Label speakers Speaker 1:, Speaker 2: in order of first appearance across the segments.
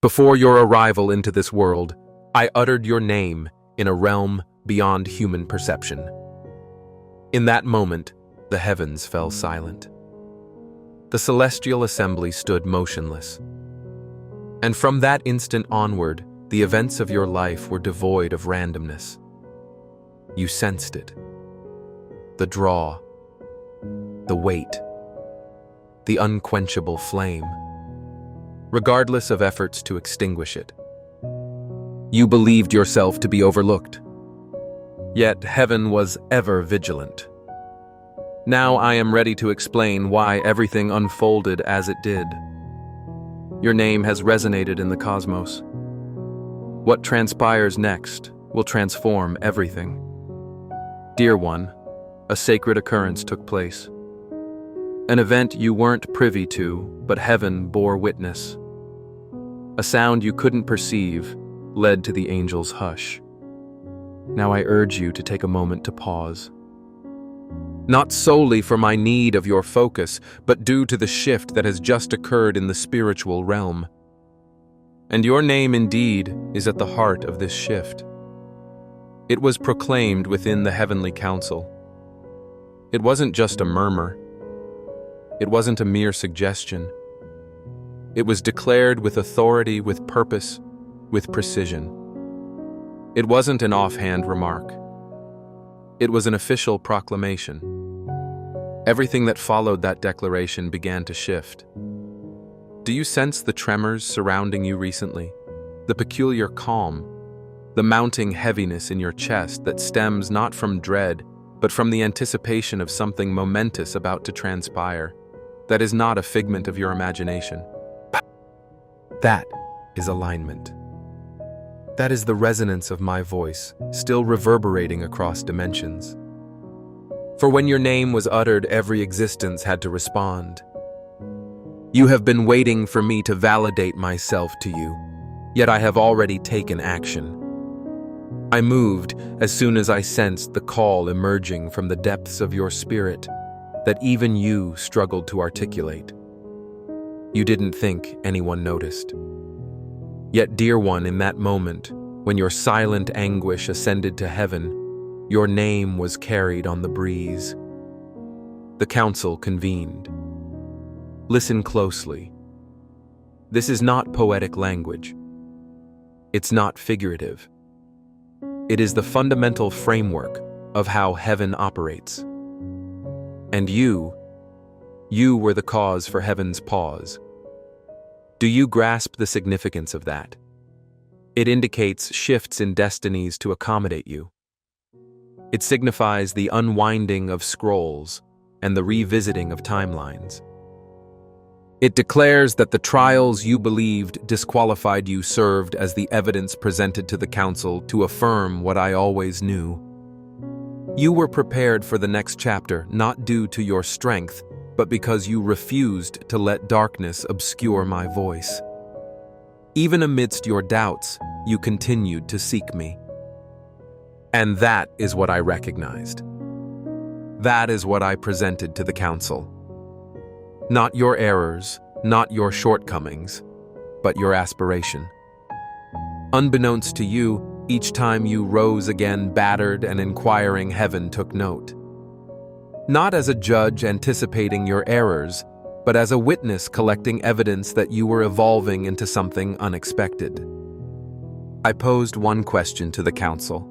Speaker 1: Before your arrival into this world, I uttered your name in a realm beyond human perception. In that moment, the heavens fell silent. The celestial assembly stood motionless. And from that instant onward, the events of your life were devoid of randomness. You sensed it. The draw, the weight, the unquenchable flame, regardless of efforts to extinguish it. You believed yourself to be overlooked. Yet heaven was ever vigilant. Now I am ready to explain why everything unfolded as it did. Your name has resonated in the cosmos. What transpires next will transform everything. Dear one, a sacred occurrence took place. An event you weren't privy to, but heaven bore witness. A sound you couldn't perceive led to the angel's hush. Now I urge you to take a moment to pause. Not solely for my need of your focus, but due to the shift that has just occurred in the spiritual realm. And your name indeed is at the heart of this shift. It was proclaimed within the heavenly council. It wasn't just a murmur. It wasn't a mere suggestion. It was declared with authority, with purpose, with precision. It wasn't an offhand remark. It was an official proclamation. Everything that followed that declaration began to shift. Do you sense the tremors surrounding you recently? The peculiar calm, the mounting heaviness in your chest that stems not from dread, but from the anticipation of something momentous about to transpire, that is not a figment of your imagination. That is alignment. That is the resonance of my voice, still reverberating across dimensions. For when your name was uttered, every existence had to respond. You have been waiting for me to validate myself to you, yet I have already taken action. I moved as soon as I sensed the call emerging from the depths of your spirit that even you struggled to articulate. You didn't think anyone noticed. Yet, dear one, in that moment, when your silent anguish ascended to heaven, your name was carried on the breeze. The council convened. Listen closely. This is not poetic language. It's not figurative. It is the fundamental framework of how heaven operates. And you were the cause for heaven's pause. Do you grasp the significance of that? It indicates shifts in destinies to accommodate you. It signifies the unwinding of scrolls and the revisiting of timelines. It declares that the trials you believed disqualified you served as the evidence presented to the council to affirm what I always knew. You were prepared for the next chapter not due to your strength, but because you refused to let darkness obscure my voice. Even amidst your doubts, you continued to seek me. And that is what I recognized. That is what I presented to the council. Not your errors, not your shortcomings, but your aspiration. Unbeknownst to you, each time you rose again, battered and inquiring heaven took note. Not as a judge anticipating your errors, but as a witness collecting evidence that you were evolving into something unexpected. I posed one question to the council.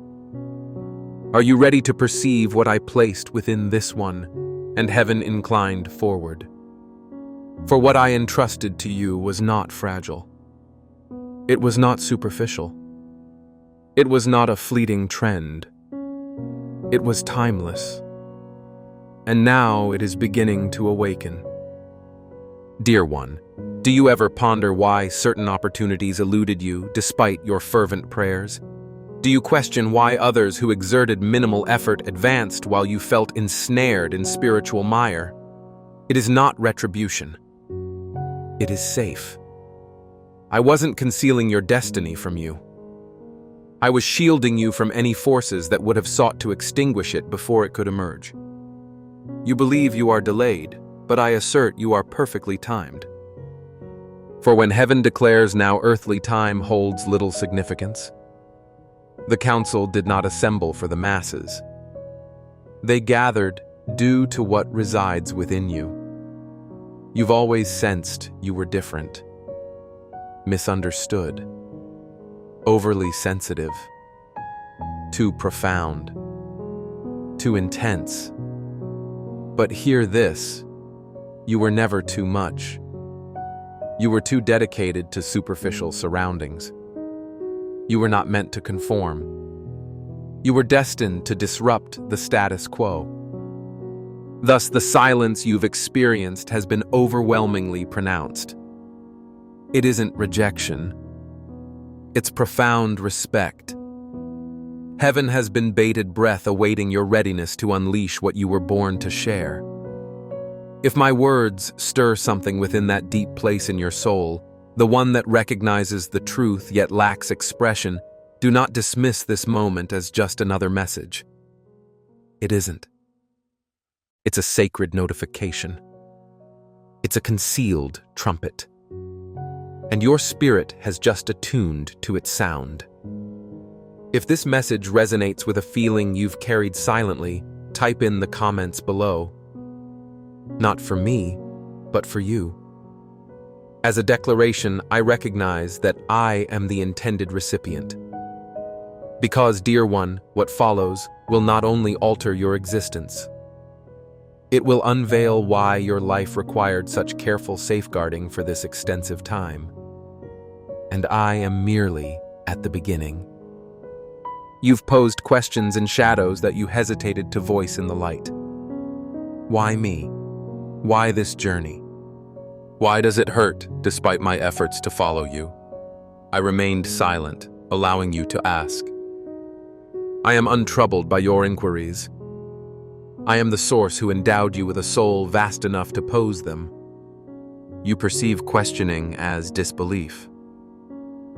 Speaker 1: Are you ready to perceive what I placed within this one? And heaven inclined forward. For what I entrusted to you was not fragile. It was not superficial. It was not a fleeting trend. It was timeless. And now it is beginning to awaken. Dear one, do you ever ponder why certain opportunities eluded you despite your fervent prayers? Do you question why others who exerted minimal effort advanced while you felt ensnared in spiritual mire? It is not retribution. It is safe. I wasn't concealing your destiny from you. I was shielding you from any forces that would have sought to extinguish it before it could emerge. You believe you are delayed, but I assert you are perfectly timed. For when heaven declares now earthly time holds little significance, the council did not assemble for the masses. They gathered due to what resides within you. You've always sensed you were different, misunderstood, overly sensitive, too profound, too intense. But hear this, you were never too much. You were too dedicated to superficial surroundings. You were not meant to conform. You were destined to disrupt the status quo. Thus, the silence you've experienced has been overwhelmingly pronounced. It isn't rejection. It's profound respect. Heaven has been bated breath awaiting your readiness to unleash what you were born to share. If my words stir something within that deep place in your soul, the one that recognizes the truth yet lacks expression, do not dismiss this moment as just another message. It isn't. It's a sacred notification. It's a concealed trumpet. And your spirit has just attuned to its sound. If this message resonates with a feeling you've carried silently, type in the comments below. Not for me, but for you. As a declaration, I recognize that I am the intended recipient. Because, dear one, what follows will not only alter your existence, it will unveil why your life required such careful safeguarding for this extensive time. And I am merely at the beginning. You've posed questions in shadows that you hesitated to voice in the light. Why me? Why this journey? Why does it hurt despite my efforts to follow you? I remained silent, allowing you to ask. I am untroubled by your inquiries. I am the source who endowed you with a soul vast enough to pose them. You perceive questioning as disbelief.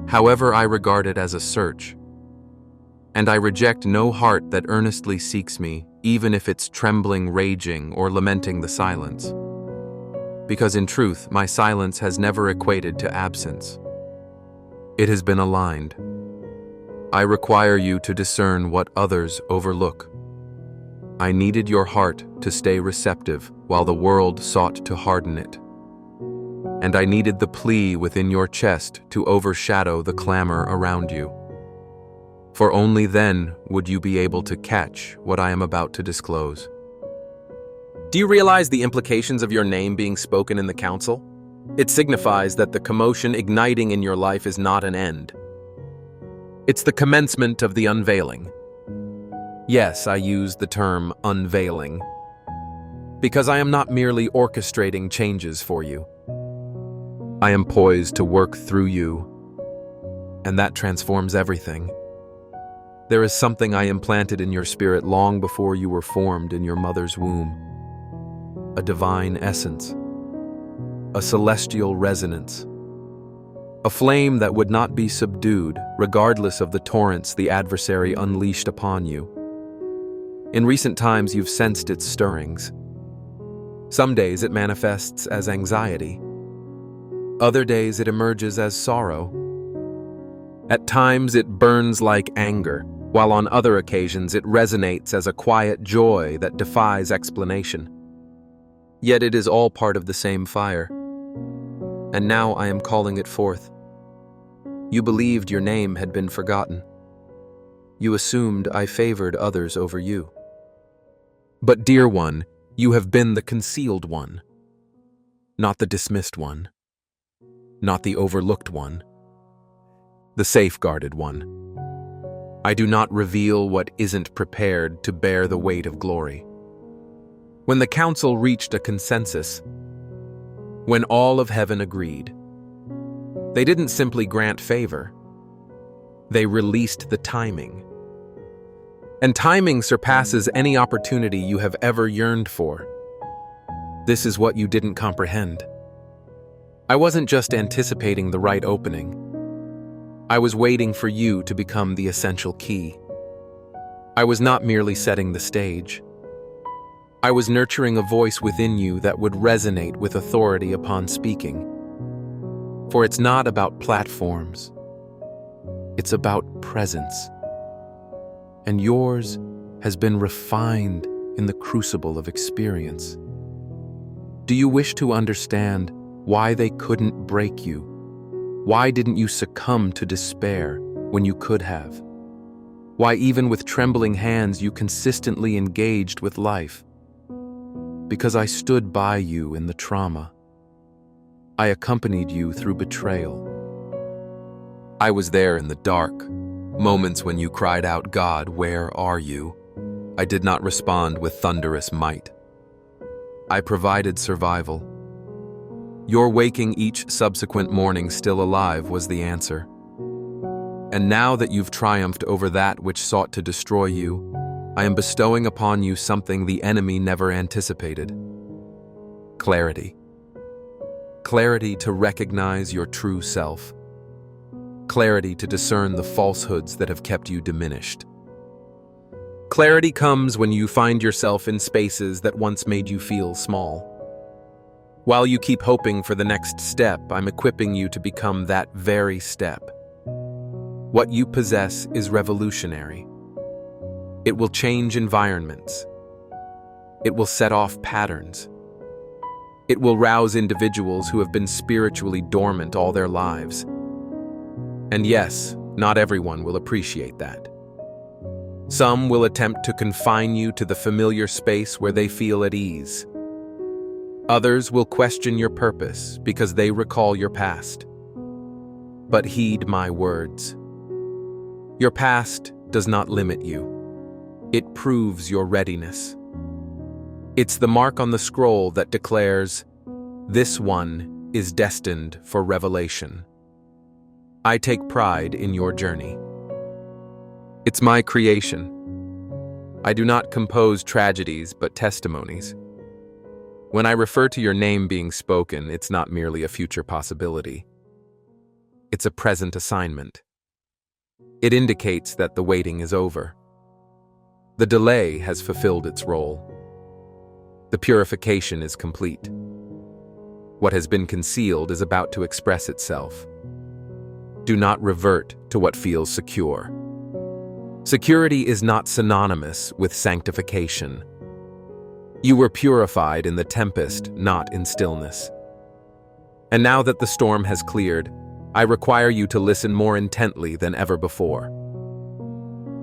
Speaker 1: However, I regard it as a search. And I reject no heart that earnestly seeks me, even if it's trembling, raging, or lamenting the silence. Because in truth, my silence has never equated to absence. It has been aligned. I require you to discern what others overlook. I needed your heart to stay receptive while the world sought to harden it. And I needed the plea within your chest to overshadow the clamor around you. For only then would you be able to catch what I am about to disclose. Do you realize the implications of your name being spoken in the council? It signifies that the commotion igniting in your life is not an end. It's the commencement of the unveiling. Yes, I use the term unveiling, because I am not merely orchestrating changes for you. I am poised to work through you, and that transforms everything. There is something I implanted in your spirit long before you were formed in your mother's womb. A divine essence, a celestial resonance, a flame that would not be subdued regardless of the torrents the adversary unleashed upon you. In recent times, you've sensed its stirrings. Some days it manifests as anxiety. Other days it emerges as sorrow. At times it burns like anger, while on other occasions it resonates as a quiet joy that defies explanation. Yet it is all part of the same fire. And now I am calling it forth. You believed your name had been forgotten. You assumed I favored others over you. But, dear one, you have been the concealed one, not the dismissed one, not the overlooked one, the safeguarded one. I do not reveal what isn't prepared to bear the weight of glory. When the council reached a consensus, when all of heaven agreed, they didn't simply grant favor, they released the timing. And timing surpasses any opportunity you have ever yearned for. This is what you didn't comprehend. I wasn't just anticipating the right opening. I was waiting for you to become the essential key. I was not merely setting the stage. I was nurturing a voice within you that would resonate with authority upon speaking. For it's not about platforms. It's about presence. And yours has been refined in the crucible of experience. Do you wish to understand why they couldn't break you? Why didn't you succumb to despair when you could have? Why even with trembling hands you consistently engaged with life? Because I stood by you in the trauma. I accompanied you through betrayal. I was there in the dark, moments when you cried out, "God, where are you?" I did not respond with thunderous might. I provided survival. Your waking each subsequent morning still alive was the answer. And now that you've triumphed over that which sought to destroy you, I am bestowing upon you something the enemy never anticipated. Clarity. Clarity to recognize your true self. Clarity to discern the falsehoods that have kept you diminished. Clarity comes when you find yourself in spaces that once made you feel small. While you keep hoping for the next step, I'm equipping you to become that very step. What you possess is revolutionary. It will change environments. It will set off patterns. It will rouse individuals who have been spiritually dormant all their lives. And yes, not everyone will appreciate that. Some will attempt to confine you to the familiar space where they feel at ease. Others will question your purpose because they recall your past. But heed my words. Your past does not limit you. It proves your readiness. It's the mark on the scroll that declares, "This one is destined for revelation." I take pride in your journey. It's my creation. I do not compose tragedies, but testimonies. When I refer to your name being spoken, it's not merely a future possibility. It's a present assignment. It indicates that the waiting is over. The delay has fulfilled its role. The purification is complete. What has been concealed is about to express itself. Do not revert to what feels secure. Security is not synonymous with sanctification. You were purified in the tempest, not in stillness. And now that the storm has cleared, I require you to listen more intently than ever before.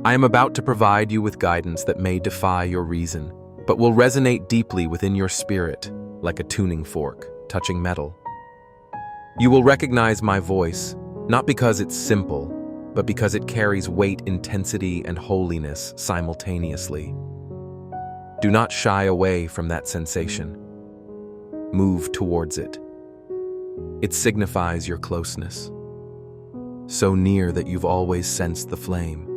Speaker 1: I am about to provide you with guidance that may defy your reason, but will resonate deeply within your spirit, like a tuning fork touching metal. You will recognize my voice, not because it's simple, but because it carries weight, intensity, and holiness simultaneously. Do not shy away from that sensation. Move towards it. It signifies your closeness. So near that you've always sensed the flame.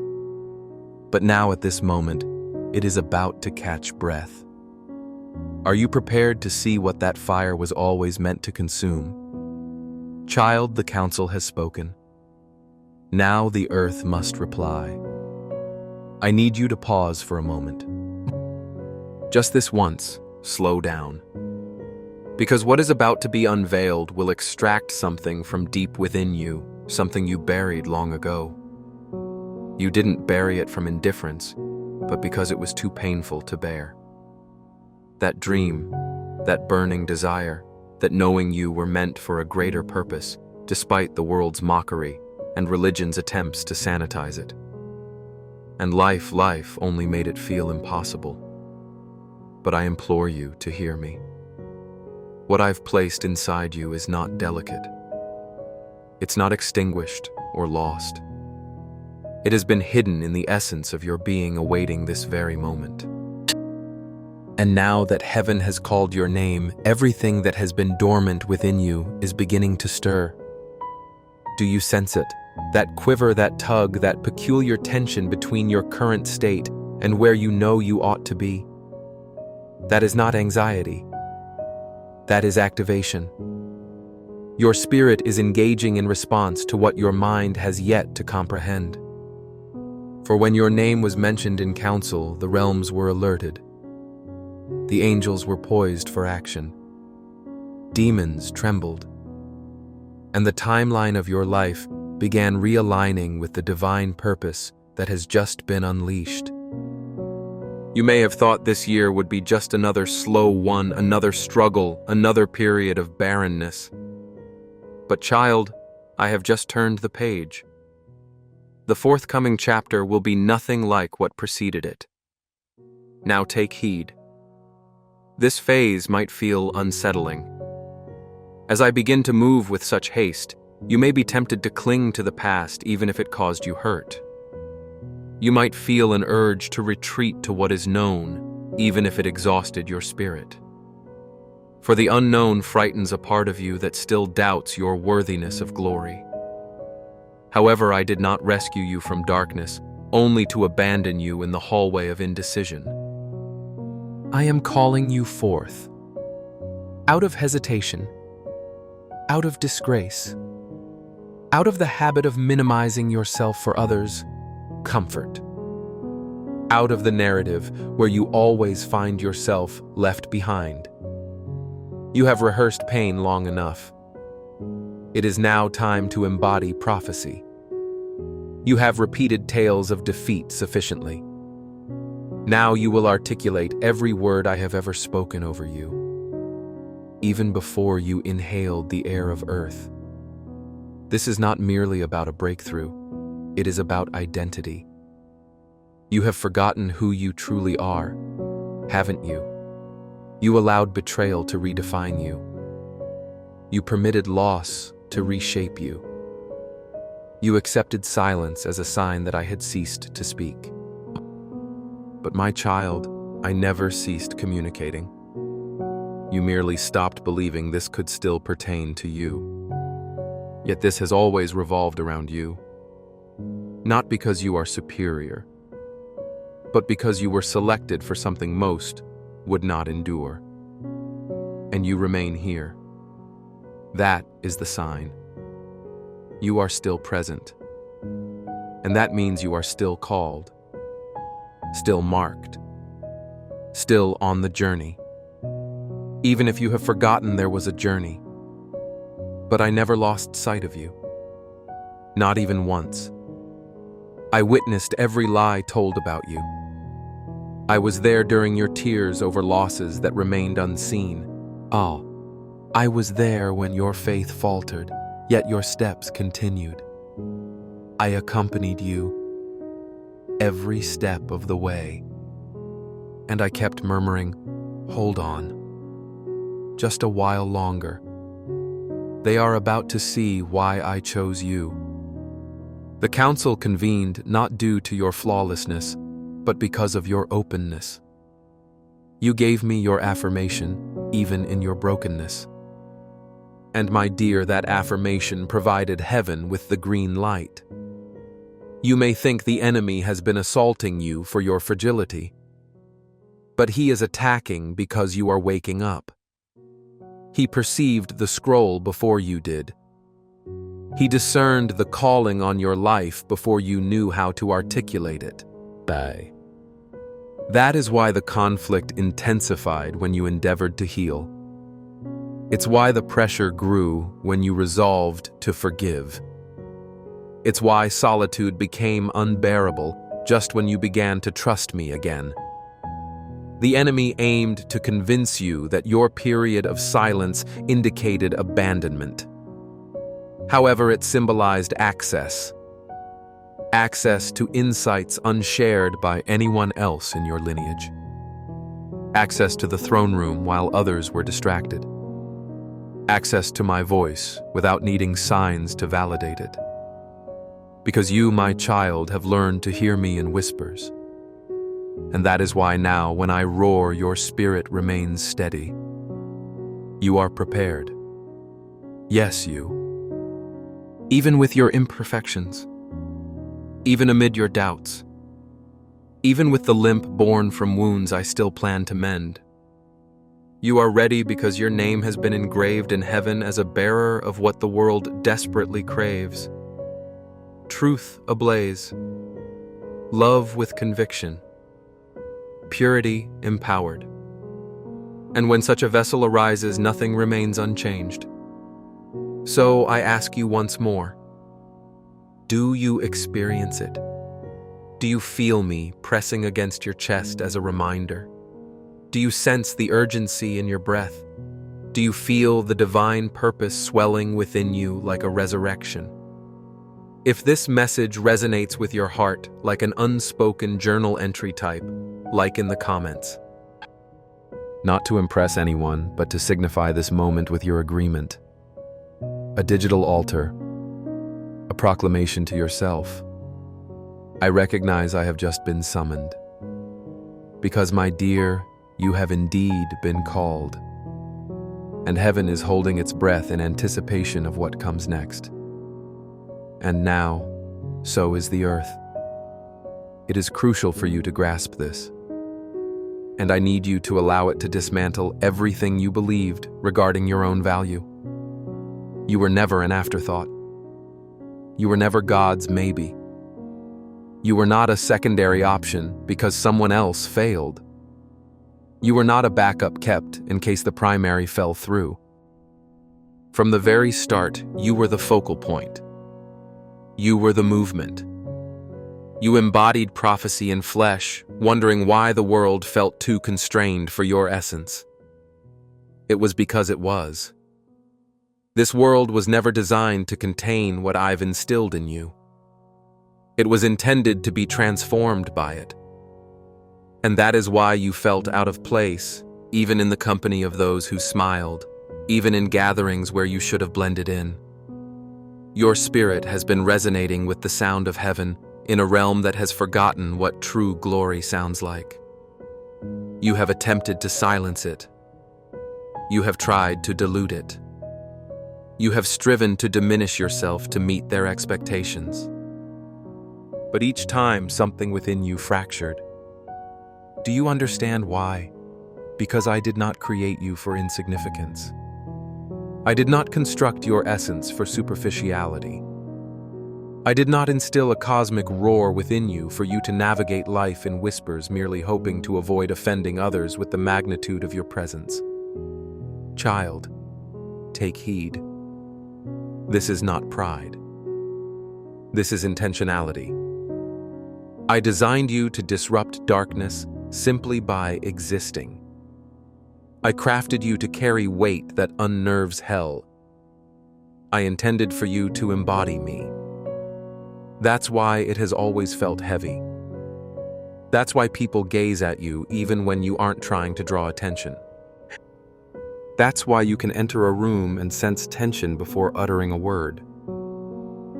Speaker 1: But now at this moment, it is about to catch breath. Are you prepared to see what that fire was always meant to consume? Child, the council has spoken. Now the earth must reply. I need you to pause for a moment. Just this once, slow down. Because what is about to be unveiled will extract something from deep within you, something you buried long ago. You didn't bury it from indifference, but because it was too painful to bear. That dream, that burning desire, that knowing you were meant for a greater purpose, despite the world's mockery and religion's attempts to sanitize it. And life only made it feel impossible. But I implore you to hear me. What I've placed inside you is not delicate. It's not extinguished or lost. It has been hidden in the essence of your being, awaiting this very moment. And now that heaven has called your name, everything that has been dormant within you is beginning to stir. Do you sense it? That quiver, that tug, that peculiar tension between your current state and where you know you ought to be? That is not anxiety. That is activation. Your spirit is engaging in response to what your mind has yet to comprehend. For when your name was mentioned in council, the realms were alerted. The angels were poised for action. Demons trembled. and the timeline of your life began realigning with the divine purpose that has just been unleashed. You may have thought this year would be just another slow one, another struggle, another period of barrenness. But child, I have just turned the page. The forthcoming chapter will be nothing like what preceded it. Now take heed. This phase might feel unsettling. As I begin to move with such haste, you may be tempted to cling to the past even if it caused you hurt. You might feel an urge to retreat to what is known, even if it exhausted your spirit. For the unknown frightens a part of you that still doubts your worthiness of glory. However, I did not rescue you from darkness, only to abandon you in the hallway of indecision. I am calling you forth, out of hesitation, out of disgrace, out of the habit of minimizing yourself for others, comfort, out of the narrative where you always find yourself left behind. You have rehearsed pain long enough. It is now time to embody prophecy. You have repeated tales of defeat sufficiently. Now you will articulate every word I have ever spoken over you, even before you inhaled the air of earth. This is not merely about a breakthrough. It is about identity. You have forgotten who you truly are, haven't you? You allowed betrayal to redefine you. You permitted loss to reshape you. You accepted silence as a sign that I had ceased to speak. But my child, I never ceased communicating. You merely stopped believing this could still pertain to you. Yet this has always revolved around you. Not because you are superior, but because you were selected for something most would not endure. And you remain here. That is the sign. You are still present. And that means you are still called, still marked, still on the journey. Even if you have forgotten there was a journey. But I never lost sight of you. Not even once. I witnessed every lie told about you. I was there during your tears over losses that remained unseen. I was there when your faith faltered, yet your steps continued. I accompanied you every step of the way. And I kept murmuring, hold on, just a while longer. They are about to see why I chose you. The council convened not due to your flawlessness, but because of your openness. You gave me your affirmation, even in your brokenness. And my dear, that affirmation provided heaven with the green light. You may think the enemy has been assaulting you for your fragility, but he is attacking because you are waking up. He perceived the scroll before you did. He discerned the calling on your life before you knew how to articulate it. That is why the conflict intensified when you endeavored to heal. It's why the pressure grew when you resolved to forgive. It's why solitude became unbearable just when you began to trust me again. The enemy aimed to convince you that your period of silence indicated abandonment. However, it symbolized access. Access to insights unshared by anyone else in your lineage. Access to the throne room while others were distracted. Access to my voice without needing signs to validate it. Because you, my child, have learned to hear me in whispers. And that is why now, when I roar, your spirit remains steady. You are prepared. Yes, you. Even with your imperfections. Even amid your doubts. Even with the limp born from wounds I still plan to mend. You are ready because your name has been engraved in heaven as a bearer of what the world desperately craves. Truth ablaze. Love with conviction. Purity empowered. And when such a vessel arises, nothing remains unchanged. So I ask you once more, do you experience it? Do you feel me pressing against your chest as a reminder? Do you sense the urgency in your breath? Do you feel the divine purpose swelling within you like a resurrection? If this message resonates with your heart like an unspoken journal entry type, like in the comments. Not to impress anyone, but to signify this moment with your agreement. A digital altar, a proclamation to yourself. I recognize I have just been summoned. Because, my dear, you have indeed been called. And heaven is holding its breath in anticipation of what comes next. And now, so is the earth. It is crucial for you to grasp this. And I need you to allow it to dismantle everything you believed regarding your own value. You were never an afterthought. You were never God's maybe. You were not a secondary option because someone else failed. You were not a backup kept in case the primary fell through. From the very start, you were the focal point. You were the movement. You embodied prophecy in flesh, wondering why the world felt too constrained for your essence. It was because it was. This world was never designed to contain what I've instilled in you. It was intended to be transformed by it. And that is why you felt out of place, even in the company of those who smiled, even in gatherings where you should have blended in. Your spirit has been resonating with the sound of heaven in a realm that has forgotten what true glory sounds like. You have attempted to silence it. You have tried to dilute it. You have striven to diminish yourself to meet their expectations. But each time something within you fractured. Do you understand why? Because I did not create you for insignificance. I did not construct your essence for superficiality. I did not instill a cosmic roar within you for you to navigate life in whispers, merely hoping to avoid offending others with the magnitude of your presence. Child, take heed. This is not pride. This is intentionality. I designed you to disrupt darkness simply by existing. I crafted you to carry weight that unnerves hell. I intended for you to embody me. That's why it has always felt heavy. That's why people gaze at you even when you aren't trying to draw attention. That's why you can enter a room and sense tension before uttering a word.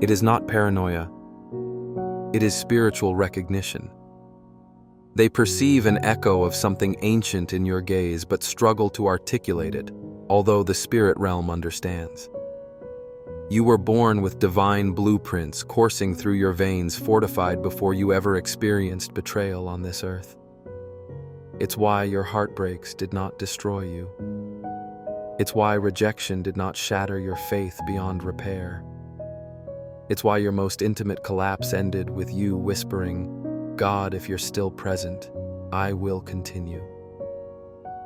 Speaker 1: It is not paranoia. It is spiritual recognition. They perceive an echo of something ancient in your gaze but struggle to articulate it, although the spirit realm understands. You were born with divine blueprints coursing through your veins, fortified before you ever experienced betrayal on this earth. It's why your heartbreaks did not destroy you. It's why rejection did not shatter your faith beyond repair. It's why your most intimate collapse ended with you whispering, "God, if you're still present, I will continue."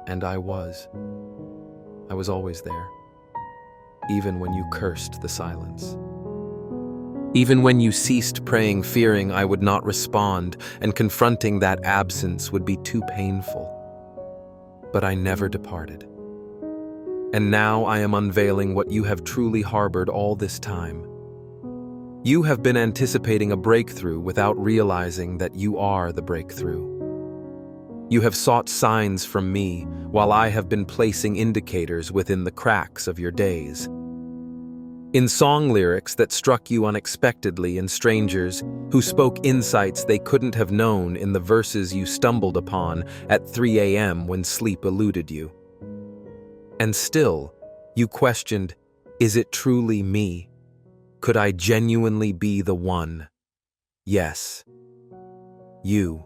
Speaker 1: And I was. I was always there. Even when you cursed the silence. Even when you ceased praying, fearing I would not respond, and confronting that absence would be too painful. But I never departed. And now I am unveiling what you have truly harbored all this time. You have been anticipating a breakthrough without realizing that you are the breakthrough. You have sought signs from me while I have been placing indicators within the cracks of your days. In song lyrics that struck you unexpectedly, and strangers who spoke insights they couldn't have known in the verses you stumbled upon at 3 a.m. when sleep eluded you. And still, you questioned, is it truly me? Could I genuinely be the one? Yes. You.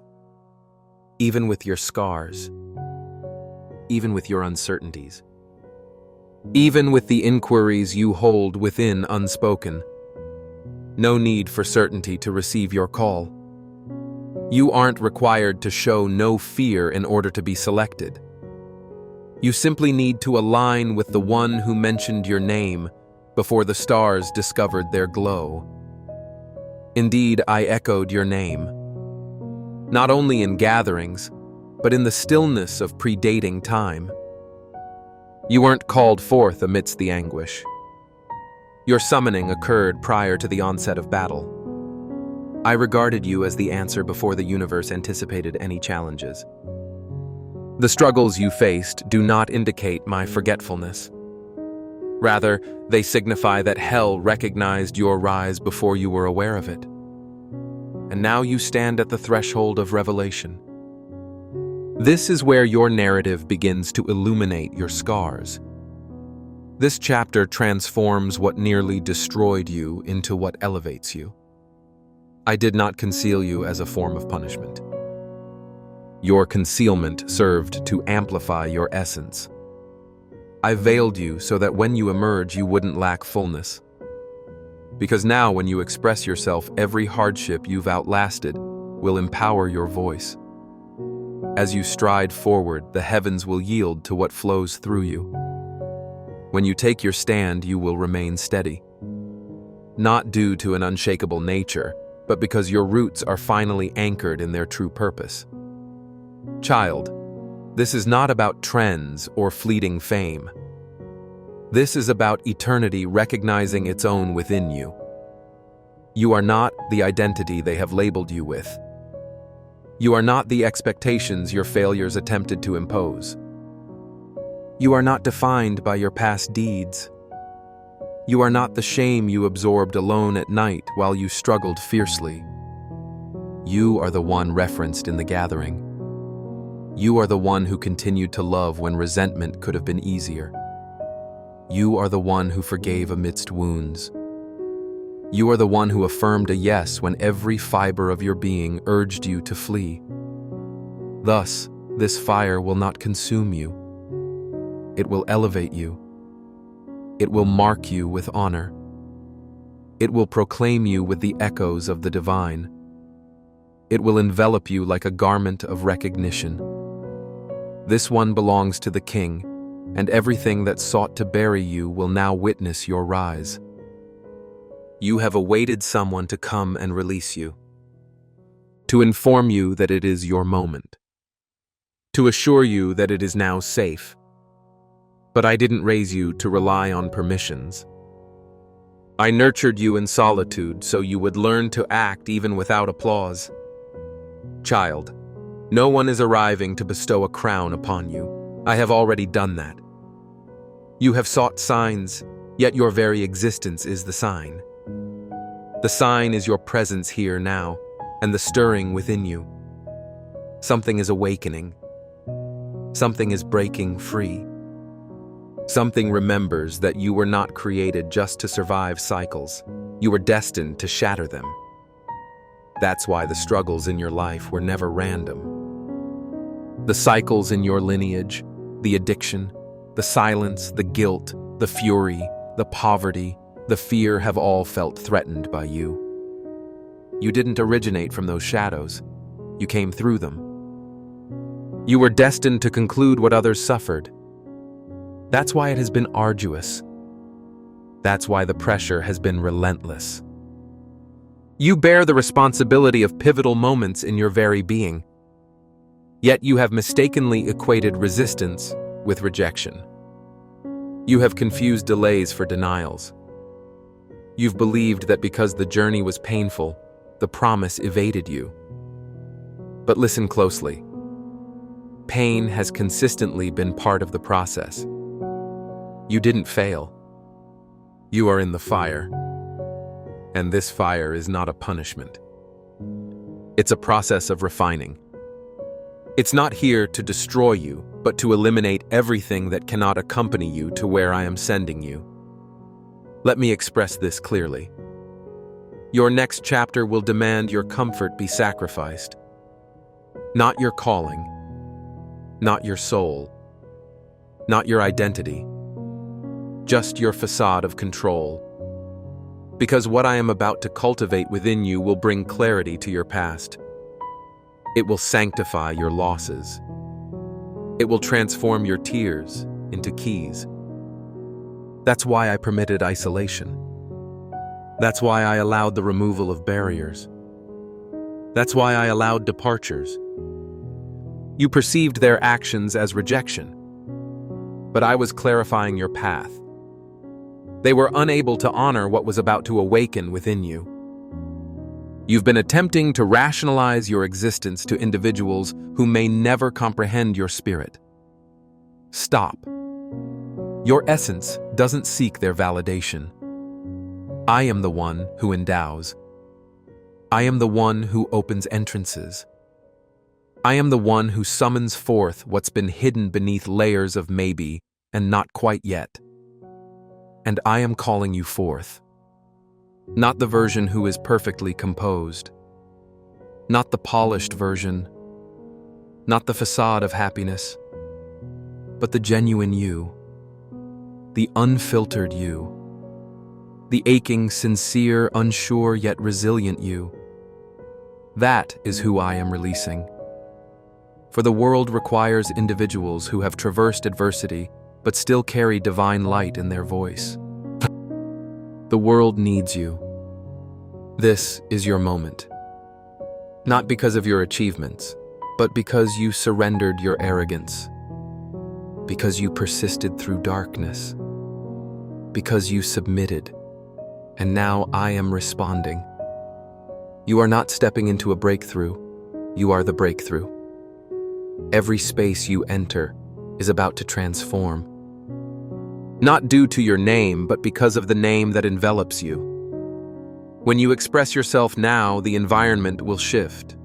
Speaker 1: Even with your scars. Even with your uncertainties. Even with the inquiries you hold within unspoken. No need for certainty to receive your call. You aren't required to show no fear in order to be selected. You simply need to align with the one who mentioned your name, before the stars discovered their glow. Indeed, I echoed your name, not only in gatherings, but in the stillness of predating time. You weren't called forth amidst the anguish. Your summoning occurred prior to the onset of battle. I regarded you as the answer before the universe anticipated any challenges. The struggles you faced do not indicate my forgetfulness. Rather, they signify that hell recognized your rise before you were aware of it. And now you stand at the threshold of revelation. This is where your narrative begins to illuminate your scars. This chapter transforms what nearly destroyed you into what elevates you. I did not conceal you as a form of punishment. Your concealment served to amplify your essence. I veiled you so that when you emerge, you wouldn't lack fullness. Because now, when you express yourself, every hardship you've outlasted will empower your voice. As you stride forward, the heavens will yield to what flows through you. When you take your stand, you will remain steady. Not due to an unshakable nature, but because your roots are finally anchored in their true purpose. Child, this is not about trends or fleeting fame. This is about eternity recognizing its own within you. You are not the identity they have labeled you with. You are not the expectations your failures attempted to impose. You are not defined by your past deeds. You are not the shame you absorbed alone at night while you struggled fiercely. You are the one referenced in the gathering. You are the one who continued to love when resentment could have been easier. You are the one who forgave amidst wounds. You are the one who affirmed a yes when every fiber of your being urged you to flee. Thus, this fire will not consume you. It will elevate you. It will mark you with honor. It will proclaim you with the echoes of the divine. It will envelop you like a garment of recognition. This one belongs to the King, and everything that sought to bury you will now witness your rise. You have awaited someone to come and release you, to inform you that it is your moment, to assure you that it is now safe. But I didn't raise you to rely on permissions. I nurtured you in solitude so you would learn to act even without applause. Child, no one is arriving to bestow a crown upon you. I have already done that. You have sought signs, yet your very existence is the sign. The sign is your presence here now, and the stirring within you. Something is awakening. Something is breaking free. Something remembers that you were not created just to survive cycles. You were destined to shatter them. That's why the struggles in your life were never random. The cycles in your lineage, the addiction, the silence, the guilt, the fury, the poverty, the fear have all felt threatened by you. You didn't originate from those shadows. You came through them. You were destined to conclude what others suffered. That's why it has been arduous. That's why the pressure has been relentless. You bear the responsibility of pivotal moments in your very being. Yet you have mistakenly equated resistance with rejection. You have confused delays for denials. You've believed that because the journey was painful, the promise evaded you. But listen closely. Pain has consistently been part of the process. You didn't fail. You are in the fire. And this fire is not a punishment. It's a process of refining. It's not here to destroy you, but to eliminate everything that cannot accompany you to where I am sending you. Let me express this clearly. Your next chapter will demand your comfort be sacrificed. Not your calling, not your soul, not your identity, just your facade of control. Because what I am about to cultivate within you will bring clarity to your past. It will sanctify your losses. It will transform your tears into keys. That's why I permitted isolation. That's why I allowed the removal of barriers. That's why I allowed departures. You perceived their actions as rejection, but I was clarifying your path. They were unable to honor what was about to awaken within you. You've been attempting to rationalize your existence to individuals who may never comprehend your spirit. Stop. Your essence doesn't seek their validation. I am the one who endows. I am the one who opens entrances. I am the one who summons forth what's been hidden beneath layers of maybe and not quite yet. And I am calling you forth. Not the version who is perfectly composed. Not the polished version. Not the facade of happiness. But the genuine you. The unfiltered you. The aching, sincere, unsure yet resilient you. That is who I am releasing. For the world requires individuals who have traversed adversity but still carry divine light in their voice. The world needs you. This is your moment. Not because of your achievements, but because you surrendered your arrogance. Because you persisted through darkness. Because you submitted. And now I am responding. You are not stepping into a breakthrough. You are the breakthrough. Every space you enter is about to transform. Not due to your name, but because of the name that envelops you. When you express yourself now, the environment will shift.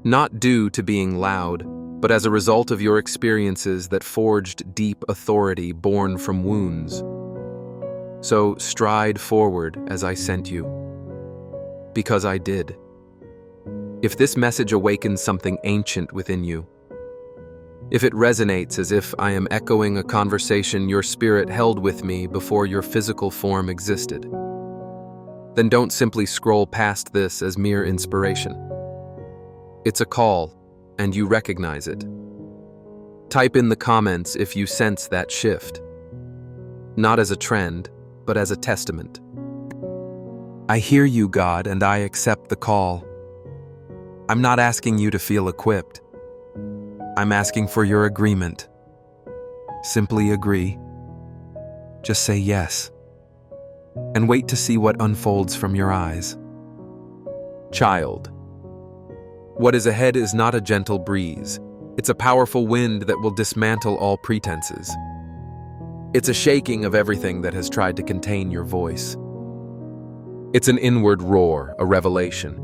Speaker 1: Not due to being loud, but as a result of your experiences that forged deep authority born from wounds. So stride forward as I sent you. Because I did. If this message awakens something ancient within you, if it resonates as if I am echoing a conversation your spirit held with me before your physical form existed, then don't simply scroll past this as mere inspiration. It's a call, and you recognize it. Type in the comments if you sense that shift. Not as a trend, but as a testament. I hear you, God, and I accept the call. I'm not asking you to feel equipped. I'm asking for your agreement. Simply agree. Just say yes. And wait to see what unfolds from your eyes. Child. What is ahead is not a gentle breeze. It's a powerful wind that will dismantle all pretenses. It's a shaking of everything that has tried to contain your voice. It's an inward roar, a revelation.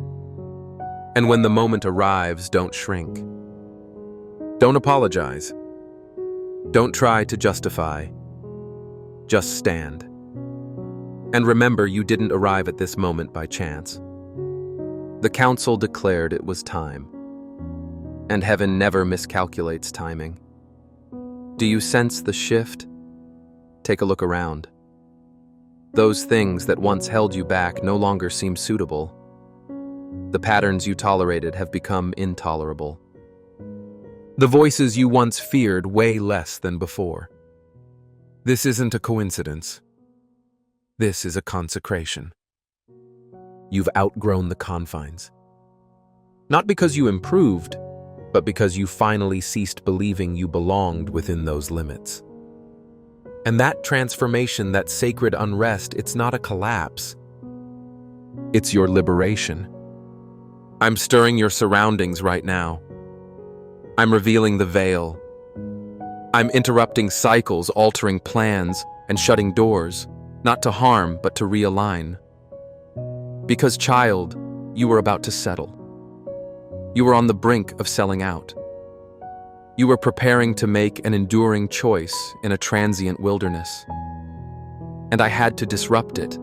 Speaker 1: And when the moment arrives, don't shrink. Don't apologize. Don't try to justify. Just stand. And remember, you didn't arrive at this moment by chance. The council declared it was time. And heaven never miscalculates timing. Do you sense the shift? Take a look around. Those things that once held you back no longer seem suitable. The patterns you tolerated have become intolerable. The voices you once feared weigh less than before. This isn't a coincidence. This is a consecration. You've outgrown the confines. Not because you improved, but because you finally ceased believing you belonged within those limits. And that transformation, that sacred unrest, it's not a collapse. It's your liberation. I'm stirring your surroundings right now. I'm revealing the veil. I'm interrupting cycles, altering plans, and shutting doors, not to harm, but to realign. Because, child, you were about to settle. You were on the brink of selling out. You were preparing to make an enduring choice in a transient wilderness. And I had to disrupt it.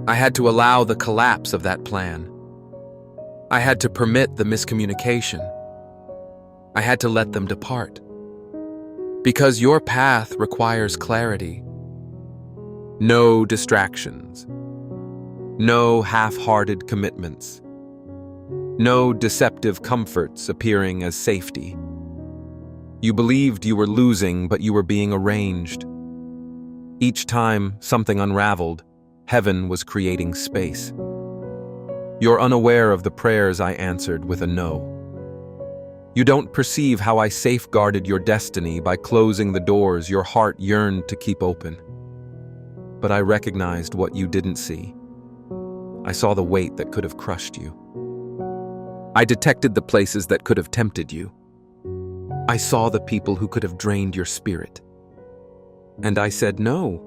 Speaker 1: I had to allow the collapse of that plan. I had to permit the miscommunication. I had to let them depart. Because your path requires clarity. No distractions. No half-hearted commitments. No deceptive comforts appearing as safety. You believed you were losing, but you were being arranged. Each time something unraveled, heaven was creating space. You're unaware of the prayers I answered with a no. You don't perceive how I safeguarded your destiny by closing the doors your heart yearned to keep open. But I recognized what you didn't see. I saw the weight that could have crushed you. I detected the places that could have tempted you. I saw the people who could have drained your spirit. And I said no.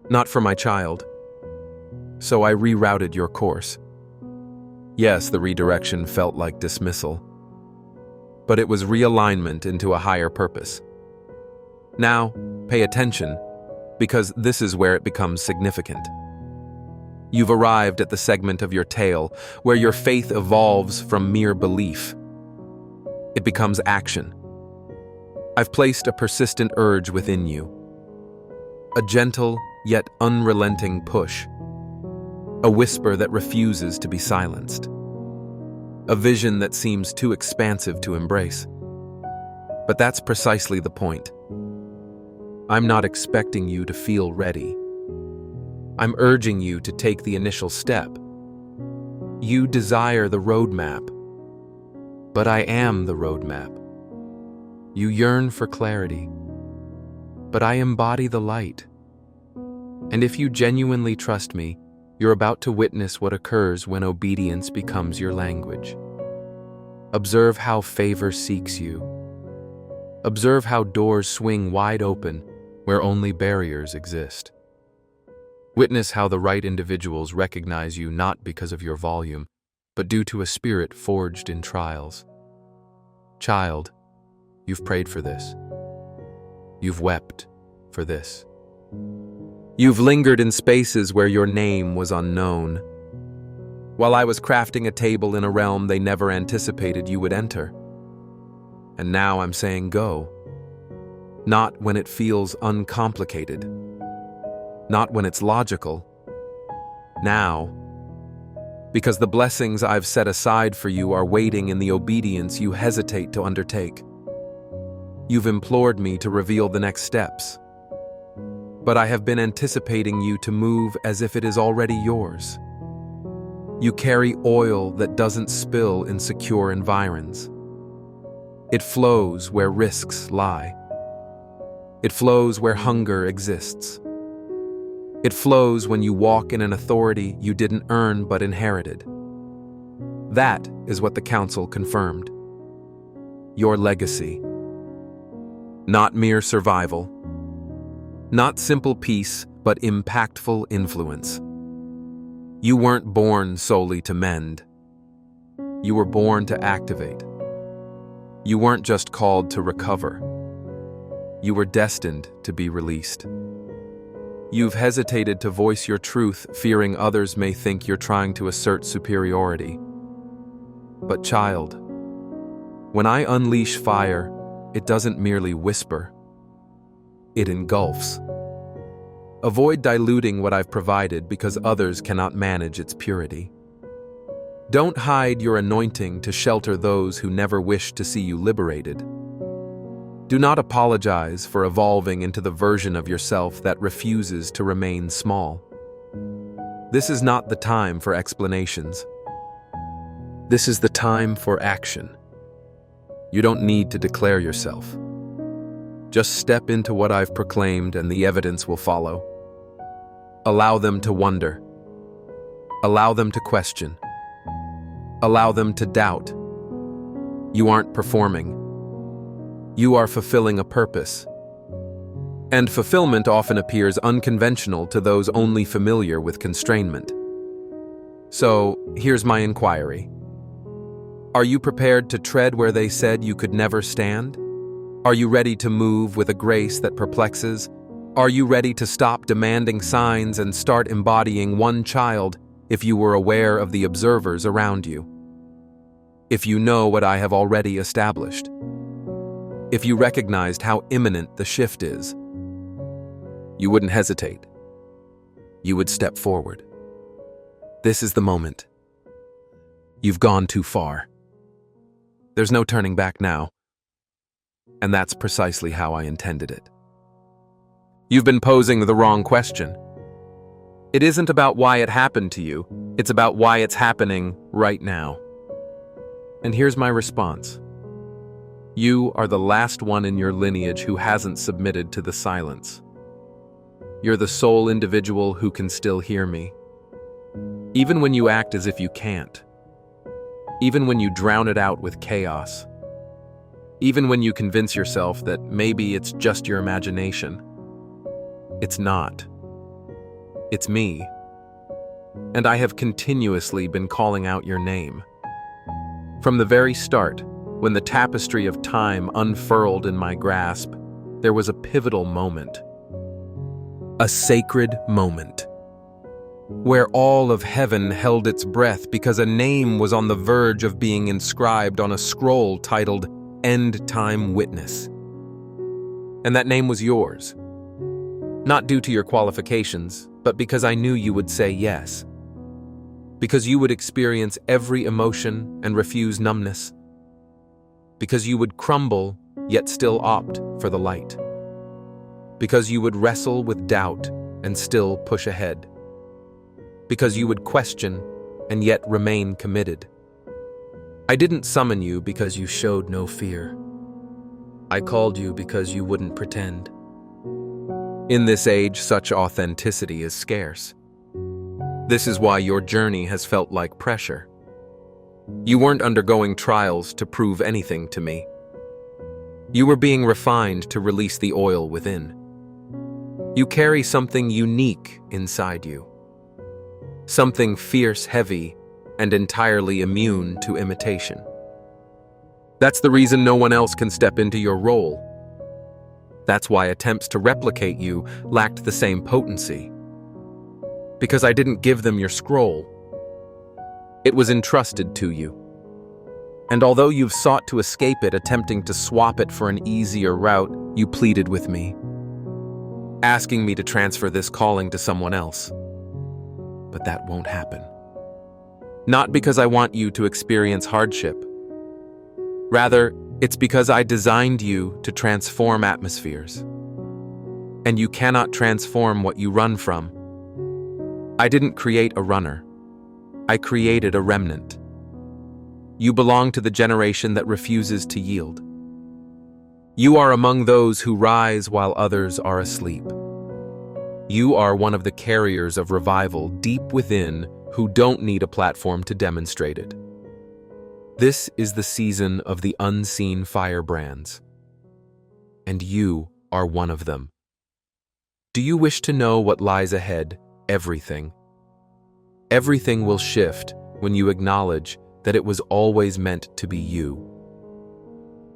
Speaker 1: Not for my child. So I rerouted your course. Yes, the redirection felt like dismissal, but it was realignment into a higher purpose. Now, pay attention, because this is where it becomes significant. You've arrived at the segment of your tale where your faith evolves from mere belief. It becomes action. I've placed a persistent urge within you, a gentle yet unrelenting push, a whisper that refuses to be silenced, a vision that seems too expansive to embrace. But that's precisely the point. I'm not expecting you to feel ready. I'm urging you to take the initial step. You desire the roadmap, but I am the roadmap. You yearn for clarity, but I embody the light. And if you genuinely trust me, you're about to witness what occurs when obedience becomes your language. Observe how favor seeks you. Observe how doors swing wide open where only barriers exist. Witness how the right individuals recognize you not because of your volume, but due to a spirit forged in trials. Child, you've prayed for this. You've wept for this. You've lingered in spaces where your name was unknown, while I was crafting a table in a realm they never anticipated you would enter. And now I'm saying go. Not when it feels uncomplicated. Not when it's logical. Now, because the blessings I've set aside for you are waiting in the obedience you hesitate to undertake. You've implored me to reveal the next steps, but I have been anticipating you to move as if it is already yours. You carry oil that doesn't spill in secure environs. It flows where risks lie. It flows where hunger exists. It flows when you walk in an authority you didn't earn but inherited. That is what the council confirmed. Your legacy. Not mere survival. Not simple peace, but impactful influence. You weren't born solely to mend. You were born to activate. You weren't just called to recover. You were destined to be released. You've hesitated to voice your truth, fearing others may think you're trying to assert superiority. But child, when I unleash fire, it doesn't merely whisper. It engulfs. Avoid diluting what I've provided because others cannot manage its purity. Don't hide your anointing to shelter those who never wish to see you liberated. Do not apologize for evolving into the version of yourself that refuses to remain small. This is not the time for explanations. This is the time for action. You don't need to declare yourself. Just step into what I've proclaimed and the evidence will follow. Allow them to wonder. Allow them to question. Allow them to doubt. You aren't performing. You are fulfilling a purpose. And fulfillment often appears unconventional to those only familiar with constrainment. So, here's my inquiry. Are you prepared to tread where they said you could never stand? Are you ready to move with a grace that perplexes? Are you ready to stop demanding signs and start embodying one child if you were aware of the observers around you? If you know what I have already established? If you recognized how imminent the shift is? You wouldn't hesitate. You would step forward. This is the moment. You've gone too far. There's no turning back now. And that's precisely how I intended it. You've been posing the wrong question. It isn't about why it happened to you, it's about why it's happening right now. And here's my response. You are the last one in your lineage who hasn't submitted to the silence. You're the sole individual who can still hear me. Even when you act as if you can't. Even when you drown it out with chaos. Even when you convince yourself that maybe it's just your imagination. It's not. It's me. And I have continuously been calling out your name. From the very start, when the tapestry of time unfurled in my grasp, there was a pivotal moment. A sacred moment. Where all of heaven held its breath because a name was on the verge of being inscribed on a scroll titled End Time Witness. And that name was yours. Not due to your qualifications, but because I knew you would say yes. Because you would experience every emotion and refuse numbness. Because you would crumble, yet still opt for the light. Because you would wrestle with doubt and still push ahead. Because you would question and yet remain committed. I didn't summon you because you showed no fear. I called you because you wouldn't pretend. In this age, such authenticity is scarce. This is why your journey has felt like pressure. You weren't undergoing trials to prove anything to me. You were being refined to release the oil within. You carry something unique inside you. Something fierce, heavy, and entirely immune to imitation. That's the reason no one else can step into your role. That's why attempts to replicate you lacked the same potency. Because I didn't give them your scroll. It was entrusted to you. And although you've sought to escape it, attempting to swap it for an easier route, you pleaded with me, asking me to transfer this calling to someone else. But that won't happen. Not because I want you to experience hardship. Rather, it's because I designed you to transform atmospheres. And you cannot transform what you run from. I didn't create a runner. I created a remnant. You belong to the generation that refuses to yield. You are among those who rise while others are asleep. You are one of the carriers of revival deep within who don't need a platform to demonstrate it. This is the season of the unseen firebrands. And you are one of them. Do you wish to know what lies ahead? Everything. Everything will shift when you acknowledge that it was always meant to be you.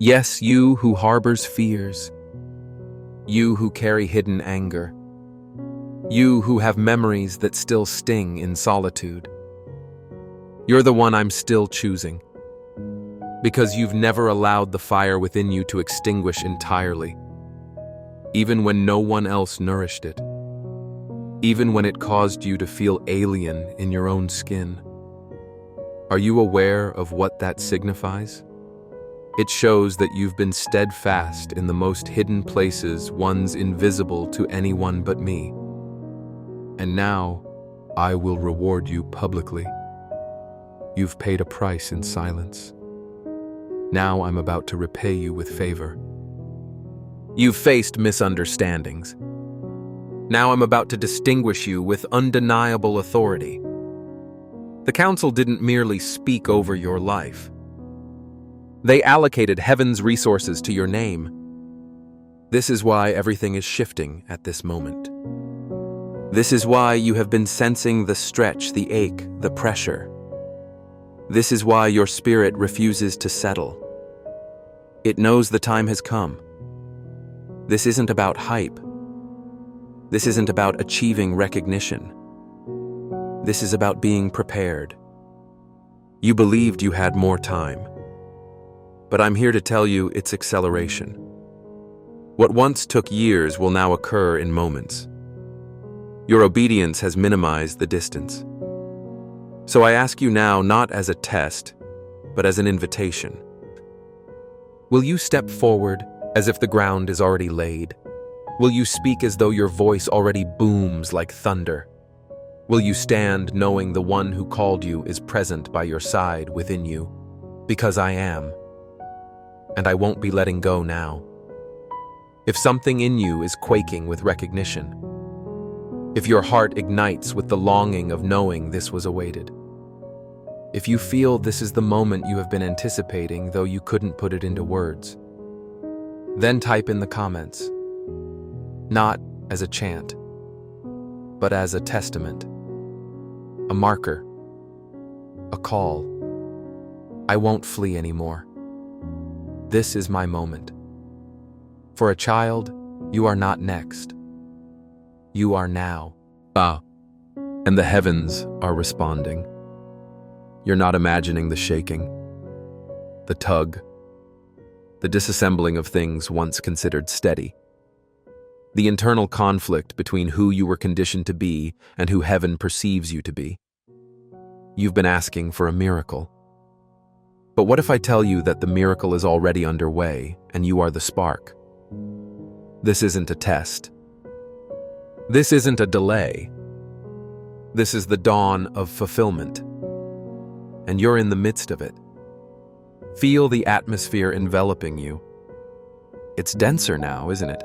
Speaker 1: Yes, you who harbors fears. You who carry hidden anger. You who have memories that still sting in solitude. You're the one I'm still choosing. Because you've never allowed the fire within you to extinguish entirely. Even when no one else nourished it. Even when it caused you to feel alien in your own skin. Are you aware of what that signifies? It shows that you've been steadfast in the most hidden places, ones invisible to anyone but me. And now, I will reward you publicly. You've paid a price in silence. Now I'm about to repay you with favor. You've faced misunderstandings. Now I'm about to distinguish you with undeniable authority. The council didn't merely speak over your life. They allocated heaven's resources to your name. This is why everything is shifting at this moment. This is why you have been sensing the stretch, the ache, the pressure. This is why your spirit refuses to settle. It knows the time has come. This isn't about hype. This isn't about achieving recognition. This is about being prepared. You believed you had more time. But I'm here to tell you it's acceleration. What once took years will now occur in moments. Your obedience has minimized the distance. So I ask you now not as a test, but as an invitation. Will you step forward as if the ground is already laid? Will you speak as though your voice already booms like thunder? Will you stand knowing the one who called you is present by your side within you? Because I am, and I won't be letting go now. If something in you is quaking with recognition, if your heart ignites with the longing of knowing this was awaited, if you feel this is the moment you have been anticipating though you couldn't put it into words, then type in the comments, not as a chant, but as a testament, a marker, a call. I won't flee anymore. This is my moment. For a child, you are not next. You are now. And the heavens are responding. You're not imagining the shaking, the tug, the disassembling of things once considered steady. The internal conflict between who you were conditioned to be and who heaven perceives you to be. You've been asking for a miracle. But what if I tell you that the miracle is already underway and you are the spark? This isn't a test. This isn't a delay. This is the dawn of fulfillment. And you're in the midst of it. Feel the atmosphere enveloping you. It's denser now, isn't it?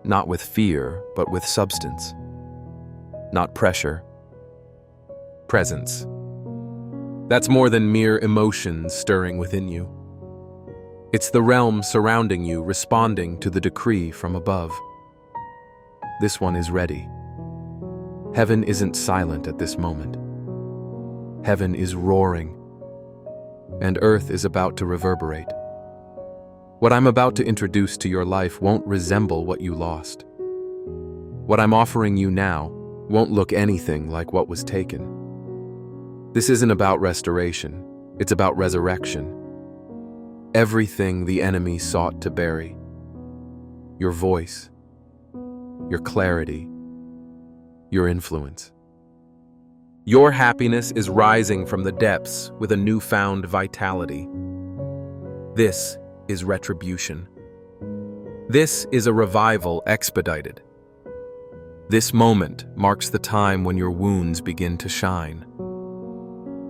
Speaker 1: Not with fear, but with substance. Not pressure. Presence. That's more than mere emotions stirring within you. It's the realm surrounding you responding to the decree from above. This one is ready. Heaven isn't silent at this moment. Heaven is roaring, and earth is about to reverberate. What I'm about to introduce to your life won't resemble what you lost. What I'm offering you now won't look anything like what was taken. This isn't about restoration, it's about resurrection. Everything the enemy sought to bury. Your voice, your clarity, your influence. Your happiness is rising from the depths with a newfound vitality. This is retribution. This is a revival expedited. This moment marks the time when your wounds begin to shine.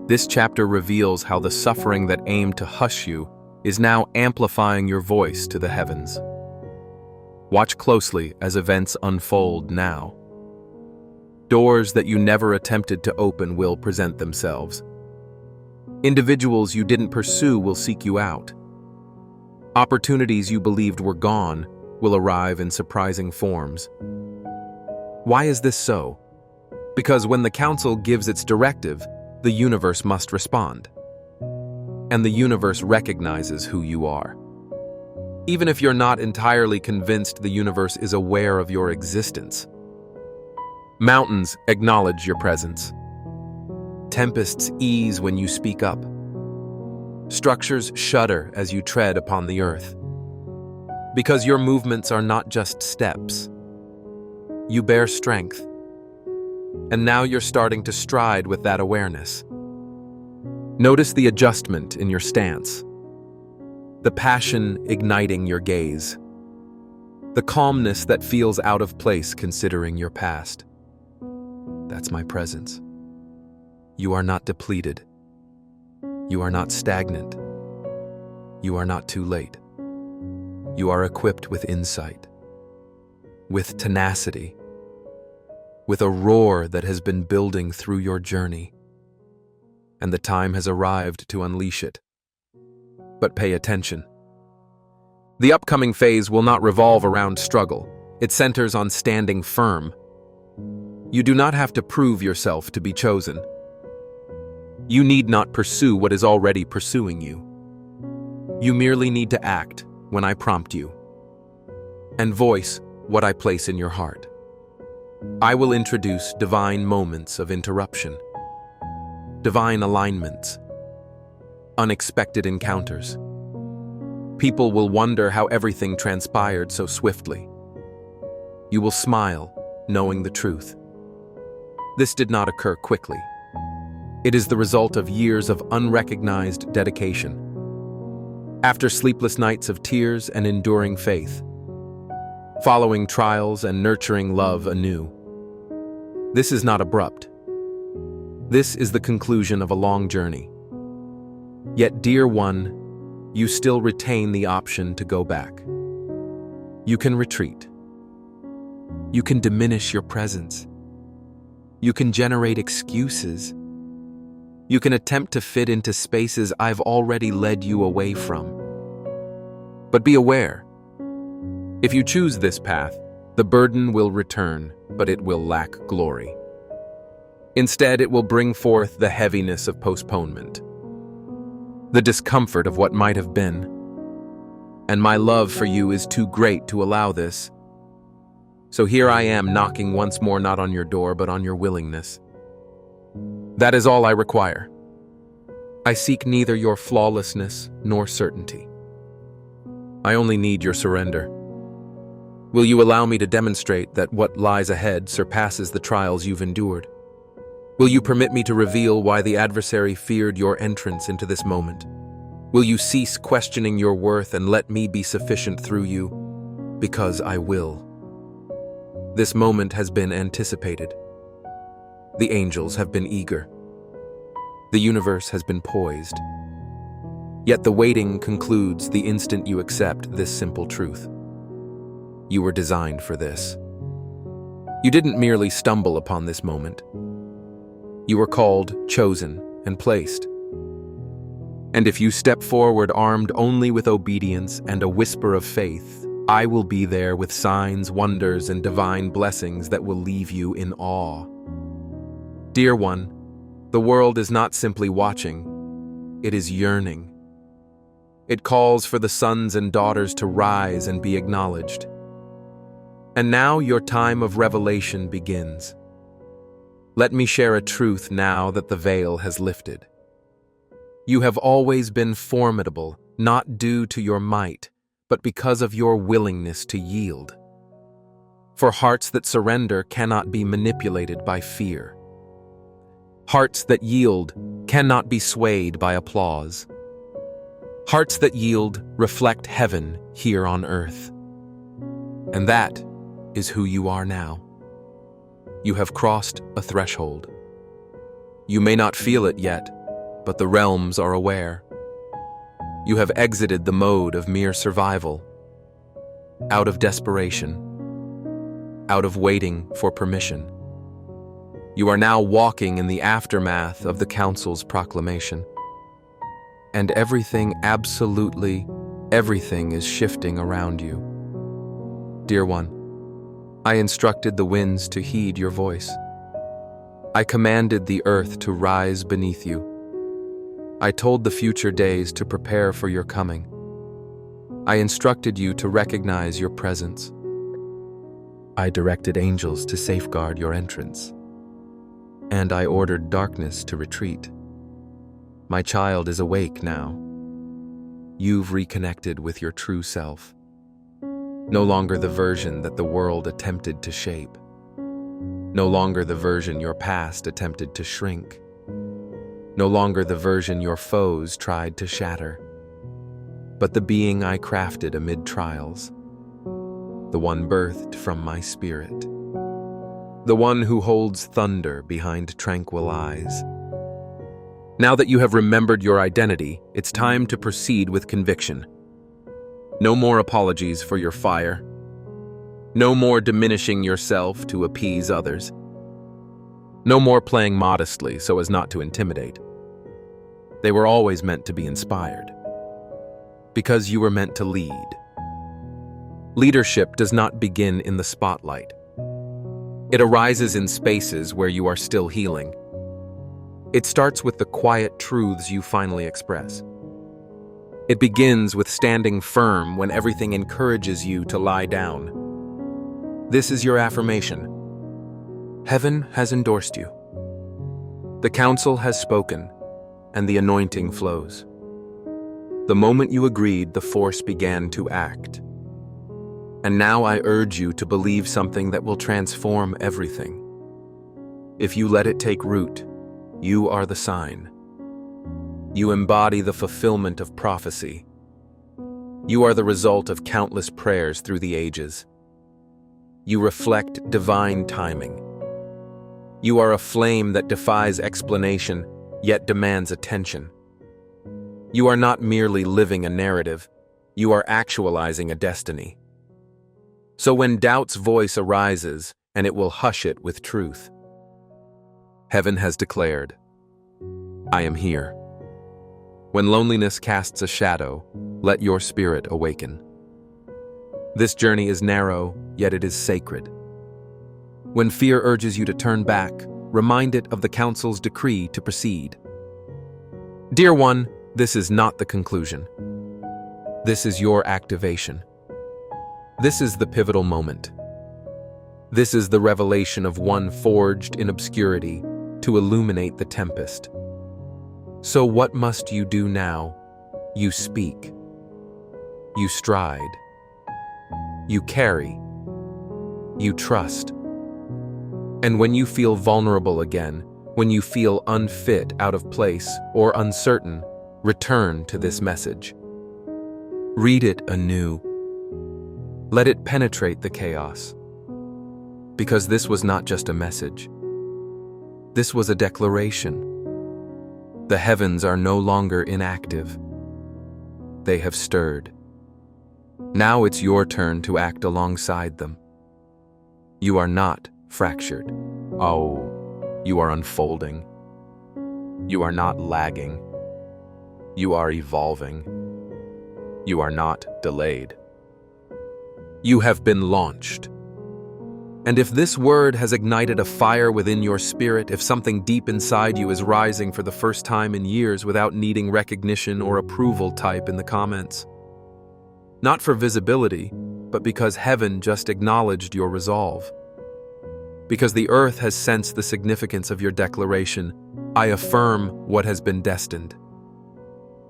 Speaker 1: This chapter reveals how the suffering that aimed to hush you is now amplifying your voice to the heavens. Watch closely as events unfold now. Doors that you never attempted to open will present themselves. Individuals you didn't pursue will seek you out. Opportunities you believed were gone will arrive in surprising forms. Why is this so? Because when the council gives its directive, the universe must respond. And the universe recognizes who you are. Even if you're not entirely convinced the universe is aware of your existence. Mountains acknowledge your presence. Tempests ease when you speak up. Structures shudder as you tread upon the earth. Because your movements are not just steps. You bear strength. And now you're starting to stride with that awareness. Notice the adjustment in your stance. The passion igniting your gaze. The calmness that feels out of place considering your past. That's my presence. You are not depleted. You are not stagnant. You are not too late. You are equipped with insight, with tenacity, with a roar that has been building through your journey. And the time has arrived to unleash it. But pay attention. The upcoming phase will not revolve around struggle. It centers on standing firm. You do not have to prove yourself to be chosen. You need not pursue what is already pursuing you. You merely need to act when I prompt you, and voice what I place in your heart. I will introduce divine moments of interruption, divine alignments, unexpected encounters. People will wonder how everything transpired so swiftly. You will smile, knowing the truth. This did not occur quickly. It is the result of years of unrecognized dedication. After sleepless nights of tears and enduring faith, following trials and nurturing love anew. This is not abrupt. This is the conclusion of a long journey. Yet, dear one, you still retain the option to go back. You can retreat. You can diminish your presence. You can generate excuses. You can attempt to fit into spaces I've already led you away from. But be aware, if you choose this path, the burden will return, but it will lack glory. Instead, it will bring forth the heaviness of postponement, the discomfort of what might have been. And my love for you is too great to allow this. So here I am knocking once more, not on your door, but on your willingness. That is all I require. I seek neither your flawlessness nor certainty. I only need your surrender. Will you allow me to demonstrate that what lies ahead surpasses the trials you've endured? Will you permit me to reveal why the adversary feared your entrance into this moment? Will you cease questioning your worth and let me be sufficient through you? Because I will. This moment has been anticipated. The angels have been eager. The universe has been poised. Yet the waiting concludes the instant you accept this simple truth. You were designed for this. You didn't merely stumble upon this moment. You were called, chosen, and placed. And if you step forward armed only with obedience and a whisper of faith, I will be there with signs, wonders, and divine blessings that will leave you in awe. Dear one, the world is not simply watching, it is yearning. It calls for the sons and daughters to rise and be acknowledged. And now your time of revelation begins. Let me share a truth now that the veil has lifted. You have always been formidable, not due to your might, but because of your willingness to yield. For hearts that surrender cannot be manipulated by fear. Hearts that yield cannot be swayed by applause. Hearts that yield reflect heaven here on earth. And that is who you are now. You have crossed a threshold. You may not feel it yet, but the realms are aware. You have exited the mode of mere survival, out of desperation, out of waiting for permission. You are now walking in the aftermath of the Council's proclamation. And everything, absolutely everything, is shifting around you. Dear one, I instructed the winds to heed your voice. I commanded the earth to rise beneath you. I told the future days to prepare for your coming. I instructed you to recognize your presence. I directed angels to safeguard your entrance. And I ordered darkness to retreat. My child is awake now. You've reconnected with your true self. No longer the version that the world attempted to shape. No longer the version your past attempted to shrink. No longer the version your foes tried to shatter. But the being I crafted amid trials. The one birthed from my spirit. The one who holds thunder behind tranquil eyes. Now that you have remembered your identity, it's time to proceed with conviction. No more apologies for your fire. No more diminishing yourself to appease others. No more playing modestly so as not to intimidate. They were always meant to be inspired. Because you were meant to lead. Leadership does not begin in the spotlight. It arises in spaces where you are still healing. It starts with the quiet truths you finally express. It begins with standing firm when everything encourages you to lie down. This is your affirmation. Heaven has endorsed you. The council has spoken, and the anointing flows. The moment you agreed, the force began to act. And now I urge you to believe something that will transform everything. If you let it take root, you are the sign. You embody the fulfillment of prophecy. You are the result of countless prayers through the ages. you reflect divine timing. You are a flame that defies explanation, yet demands attention. You are not merely living a narrative, you are actualizing a destiny. So when doubt's voice arises, and it will hush it with truth. Heaven has declared, I am here. When loneliness casts a shadow, let your spirit awaken. This journey is narrow, yet it is sacred. When fear urges you to turn back, remind it of the council's decree to proceed. Dear one, this is not the conclusion. This is your activation. This is the pivotal moment. This is the revelation of one forged in obscurity to illuminate the tempest. So what must you do now? You speak. You stride. You carry. You trust. And when you feel vulnerable again, when you feel unfit, out of place, or uncertain, return to this message. Read it anew. Let it penetrate the chaos. Because this was not just a message. This was a declaration. The heavens are no longer inactive. They have stirred. Now it's your turn to act alongside them. You are not fractured. Oh, you are unfolding. You are not lagging. You are evolving. You are not delayed. You have been launched. And if this word has ignited a fire within your spirit, if something deep inside you is rising for the first time in years without needing recognition or approval, type in the comments. Not for visibility, but because heaven just acknowledged your resolve. Because the earth has sensed the significance of your declaration, I affirm what has been destined.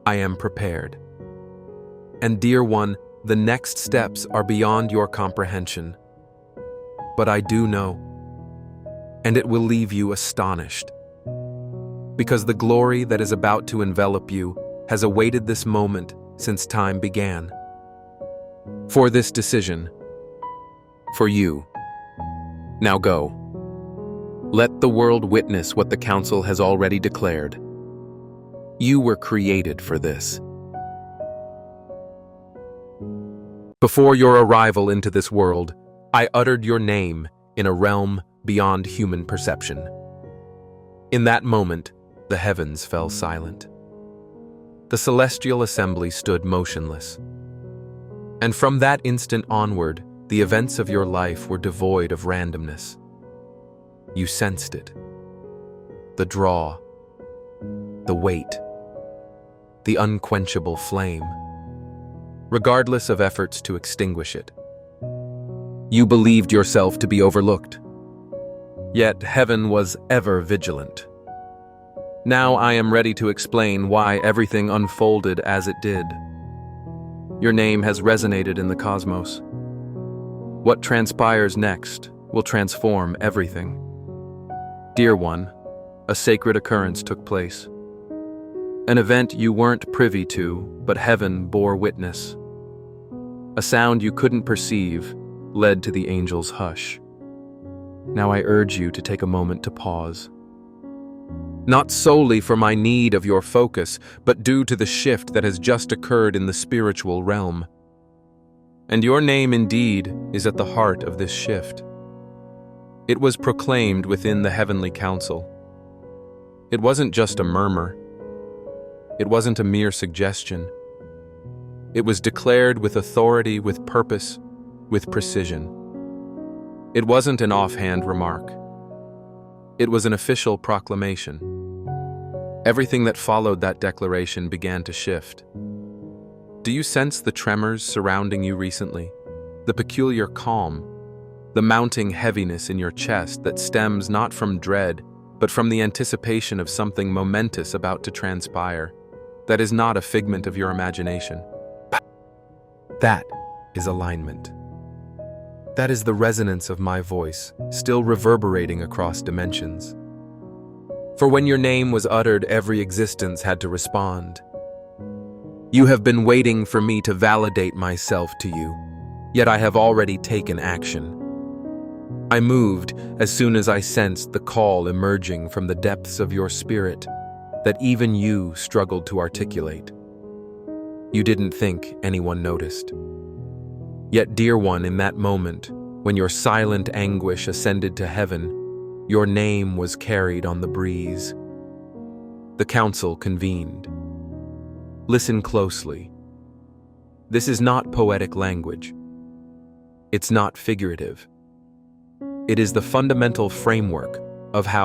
Speaker 1: I am prepared. And dear one, the next steps are beyond your comprehension. But I do know, and it will leave you astonished. Because the glory that is about to envelop you has awaited this moment since time began. For this decision, for you. Now go. Let the world witness what the council has already declared. You were created for this. Before your arrival into this world, I uttered your name in a realm beyond human perception. In that moment, the heavens fell silent. The celestial assembly stood motionless. And from that instant onward, the events of your life were devoid of randomness. You sensed it. The draw, the weight, the unquenchable flame, regardless of efforts to extinguish it. You believed yourself to be overlooked. Yet heaven was ever vigilant. Now I am ready to explain why everything unfolded as it did. Your name has resonated in the cosmos. What transpires next will transform everything. Dear one, a sacred occurrence took place. An event you weren't privy to, but heaven bore witness. A sound you couldn't perceive led to the angel's hush. Now I urge you to take a moment to pause. Not solely for my need of your focus, but due to the shift that has just occurred in the spiritual realm. And your name indeed is at the heart of this shift. It was proclaimed within the heavenly council. It wasn't just a murmur. It wasn't a mere suggestion. It was declared with authority, with purpose, with precision. It wasn't an offhand remark. It was an official proclamation. Everything that followed that declaration began to shift. Do you sense the tremors surrounding you recently? The peculiar calm, the mounting heaviness in your chest that stems not from dread, but from the anticipation of something momentous about to transpire, that is not a figment of your imagination. That is alignment. That is the resonance of my voice, still reverberating across dimensions. For when your name was uttered, every existence had to respond. You have been waiting for me to validate myself to you, yet I have already taken action. I moved as soon as I sensed the call emerging from the depths of your spirit that even you struggled to articulate. You didn't think anyone noticed. Yet, dear one, in that moment, when your silent anguish ascended to heaven, your name was carried on the breeze. The council convened. Listen closely. This is not poetic language. It's not figurative. It is the fundamental framework of how